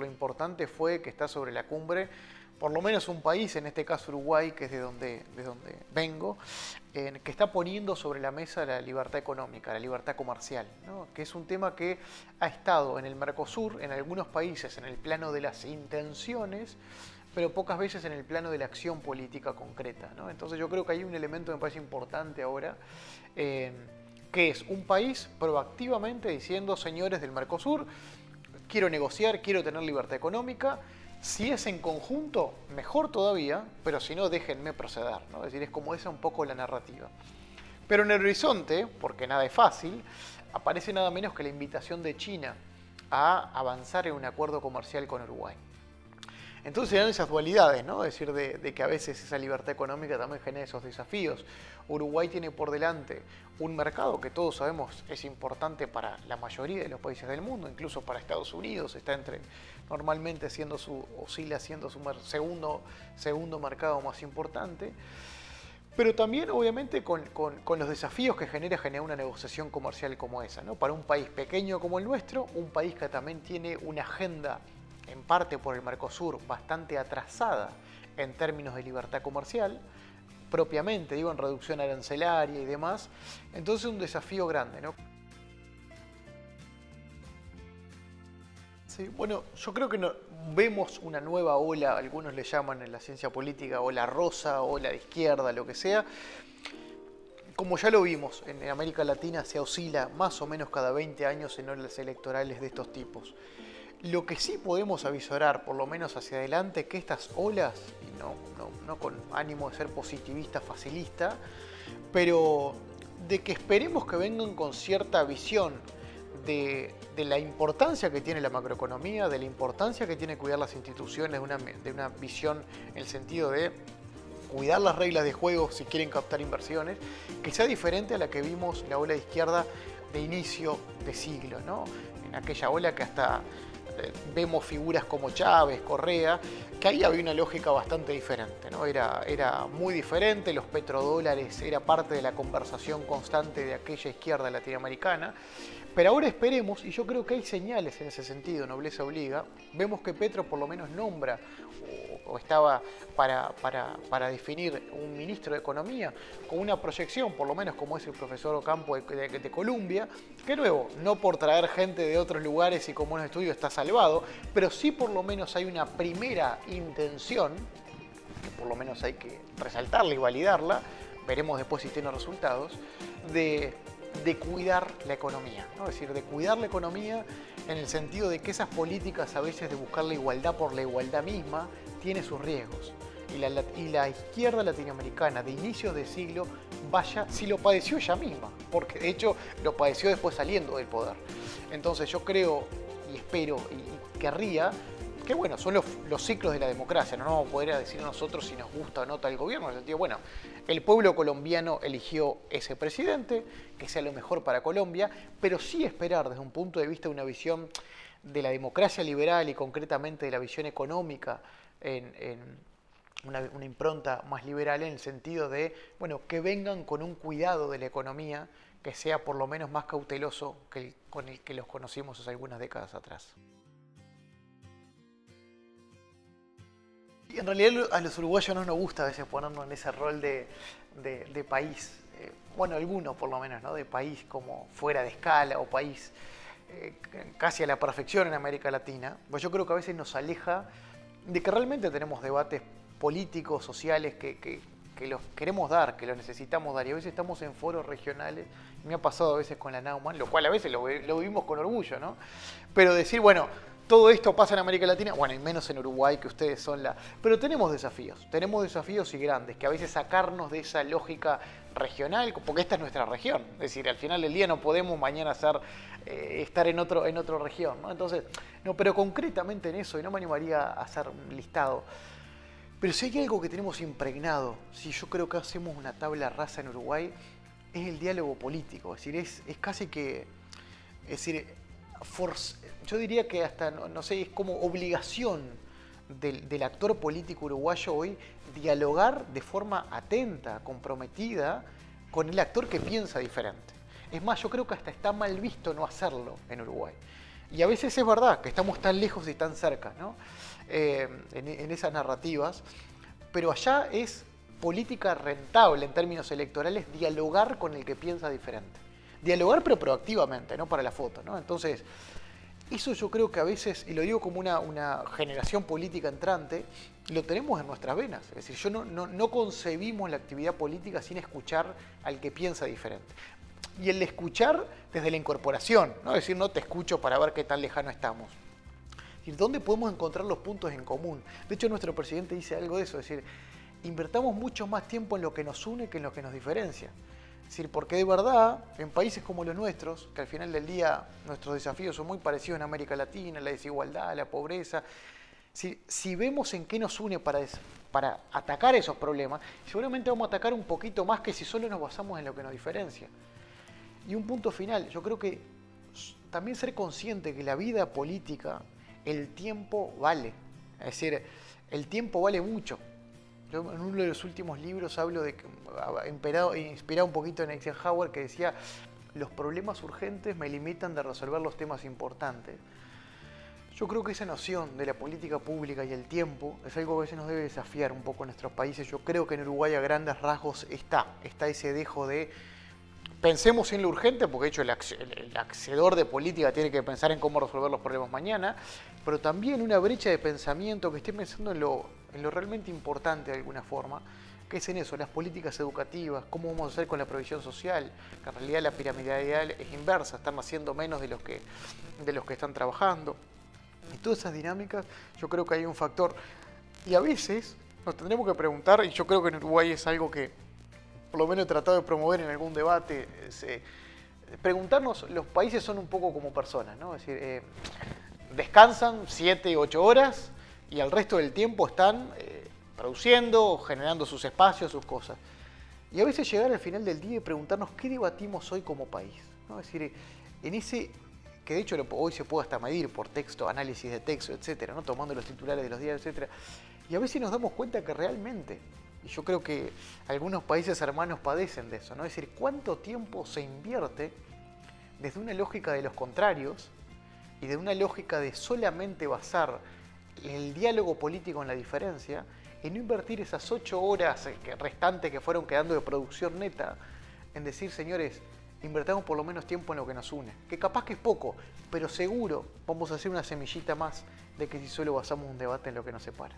lo importante fue que está sobre la cumbre, por lo menos un país, en este caso Uruguay, que es de donde vengo, que está poniendo sobre la mesa la libertad económica, la libertad comercial, ¿no? Que es un tema que ha estado en el Mercosur, en algunos países, en el plano de las intenciones, pero pocas veces en el plano de la acción política concreta, ¿no? Entonces yo creo que hay un elemento que me parece importante ahora, que es un país proactivamente diciendo, señores del Mercosur, quiero negociar, quiero tener libertad económica. Si es en conjunto, mejor todavía, pero si no, déjenme proceder, ¿no? Es decir, es como esa un poco la narrativa. Pero en el horizonte, porque nada es fácil, aparece nada menos que la invitación de China a avanzar en un acuerdo comercial con Uruguay. Entonces eran esas dualidades, ¿no? Es decir, de que a veces esa libertad económica también genera esos desafíos. Uruguay tiene por delante un mercado que todos sabemos es importante para la mayoría de los países del mundo, incluso para Estados Unidos, está normalmente oscila siendo su segundo mercado más importante. Pero también, obviamente, con los desafíos que genera una negociación comercial como esa, ¿no? Para un país pequeño como el nuestro, un país que también tiene una agenda, en parte por el Mercosur, bastante atrasada en términos de libertad comercial, propiamente, digo, en reducción arancelaria y demás. Entonces un desafío grande, ¿no? Sí, bueno, yo creo que vemos una nueva ola, algunos le llaman en la ciencia política ola rosa, ola de izquierda, lo que sea. Como ya lo vimos, en América Latina se oscila más o menos cada 20 años en olas electorales de estos tipos. Lo que sí podemos avisorar, por lo menos hacia adelante, que estas olas, y no con ánimo de ser positivista, facilista, pero de que esperemos que vengan con cierta visión de la importancia que tiene la macroeconomía, de la importancia que tiene cuidar las instituciones, de una visión en el sentido de cuidar las reglas de juego si quieren captar inversiones, que sea diferente a la que vimos la ola de izquierda de inicio de siglo, ¿no? En aquella ola que hasta vemos figuras como Chávez, Correa, que ahí había una lógica bastante diferente, ¿no? Era muy diferente, los petrodólares era parte de la conversación constante de aquella izquierda latinoamericana. Pero ahora esperemos, y yo creo que hay señales en ese sentido, nobleza obliga, vemos que Petro por lo menos nombra o estaba para definir un ministro de Economía con una proyección, por lo menos como es el profesor Ocampo de Columbia, que luego, no por traer gente de otros lugares y como un estudio está salvado, pero sí por lo menos hay una primera intención, que por lo menos hay que resaltarla y validarla, veremos después si tiene resultados, de cuidar la economía, ¿no? Es decir, de cuidar la economía en el sentido de que esas políticas a veces de buscar la igualdad por la igualdad misma tiene sus riesgos. Y la izquierda latinoamericana de inicios de siglo, vaya, si lo padeció ella misma, porque de hecho lo padeció después saliendo del poder. Entonces yo creo y espero y querría que bueno, son los ciclos de la democracia, no vamos a poder decir nosotros si nos gusta o no tal gobierno, en el sentido, bueno, el pueblo colombiano eligió ese presidente, que sea lo mejor para Colombia, pero sí esperar desde un punto de vista de una visión de la democracia liberal y concretamente de la visión económica en una impronta más liberal en el sentido de, bueno, que vengan con un cuidado de la economía que sea por lo menos más cauteloso que con el que los conocimos hace algunas décadas atrás. Y en realidad a los uruguayos no nos gusta a veces ponernos en ese rol de país, bueno, algunos por lo menos, ¿no? De país como fuera de escala o país casi a la perfección en América Latina. Pues yo creo que a veces nos aleja de que realmente tenemos debates políticos, sociales que los queremos dar, que los necesitamos dar. Y a veces estamos en foros regionales, me ha pasado a veces con la Naumann, lo cual a veces lo vivimos con orgullo, ¿no? Pero decir, bueno, todo esto pasa en América Latina, bueno, y menos en Uruguay, que ustedes son la... Pero tenemos desafíos y grandes, que a veces sacarnos de esa lógica regional, porque esta es nuestra región. Es decir, al final del día no podemos mañana estar en otra región, ¿no? Entonces, no, pero concretamente en eso, y no me animaría a hacer un listado, pero si hay algo que tenemos impregnado, si yo creo que hacemos una tabla rasa en Uruguay, es el diálogo político. Es decir, es casi que... Es decir, yo diría que hasta, no sé, es como obligación del actor político uruguayo hoy dialogar de forma atenta, comprometida con el actor que piensa diferente. Es más, yo creo que hasta está mal visto no hacerlo en Uruguay. Y a veces es verdad que estamos tan lejos y tan cerca, ¿no? En esas narrativas, pero allá es política rentable en términos electorales dialogar con el que piensa diferente. Dialogar pero proactivamente, no para la foto, ¿no? Entonces, eso yo creo que a veces, y lo digo como una generación política entrante, lo tenemos en nuestras venas. Es decir, no concebimos la actividad política sin escuchar al que piensa diferente. Y el escuchar desde la incorporación, ¿no? Es decir, no te escucho para ver qué tan lejano estamos. Es decir, ¿dónde podemos encontrar los puntos en común? De hecho, nuestro presidente dice algo de eso, es decir, invertamos mucho más tiempo en lo que nos une que en lo que nos diferencia. Es decir, porque de verdad, en países como los nuestros, que al final del día nuestros desafíos son muy parecidos en América Latina, la desigualdad, la pobreza, si vemos en qué nos une para atacar esos problemas, seguramente vamos a atacar un poquito más que si solo nos basamos en lo que nos diferencia. Y un punto final, yo creo que también ser consciente que la vida política, el tiempo vale. Es decir, el tiempo vale mucho. Yo en uno de los últimos libros hablo de, inspirado un poquito en Eisenhower, que decía, los problemas urgentes me limitan de resolver los temas importantes. Yo creo que esa noción de la política pública y el tiempo es algo que a veces nos debe desafiar un poco en nuestros países. Yo creo que en Uruguay a grandes rasgos está ese dejo de pensemos en lo urgente, porque de hecho el hacedor de política tiene que pensar en cómo resolver los problemas mañana, pero también una brecha de pensamiento que esté pensando en lo realmente importante de alguna forma, que es en eso, las políticas educativas, cómo vamos a hacer con la provisión social, que en realidad la piramidalidad es inversa, están haciendo menos de los que están trabajando. Y todas esas dinámicas, yo creo que hay un factor. Y a veces nos tendremos que preguntar, y yo creo que en Uruguay es algo que por lo menos he tratado de promover en algún debate, preguntarnos, los países son un poco como personas, ¿no? Es decir, descansan 7, 8 horas y el resto del tiempo están produciendo, generando sus espacios, sus cosas. Y a veces llegar al final del día y preguntarnos qué debatimos hoy como país, ¿no? Es decir, en ese, que de hecho hoy se puede hasta medir por texto, análisis de texto, etcétera, ¿no? Tomando los titulares de los días, etcétera. Y a veces nos damos cuenta que realmente, y yo creo que algunos países hermanos padecen de eso, ¿no? Es decir, ¿cuánto tiempo se invierte desde una lógica de los contrarios y de una lógica de solamente basar el diálogo político en la diferencia y no invertir esas 8 horas restantes que fueron quedando de producción neta en decir, señores, invertamos por lo menos tiempo en lo que nos une? Que capaz que es poco, pero seguro vamos a hacer una semillita más de que si solo basamos un debate en lo que nos separa.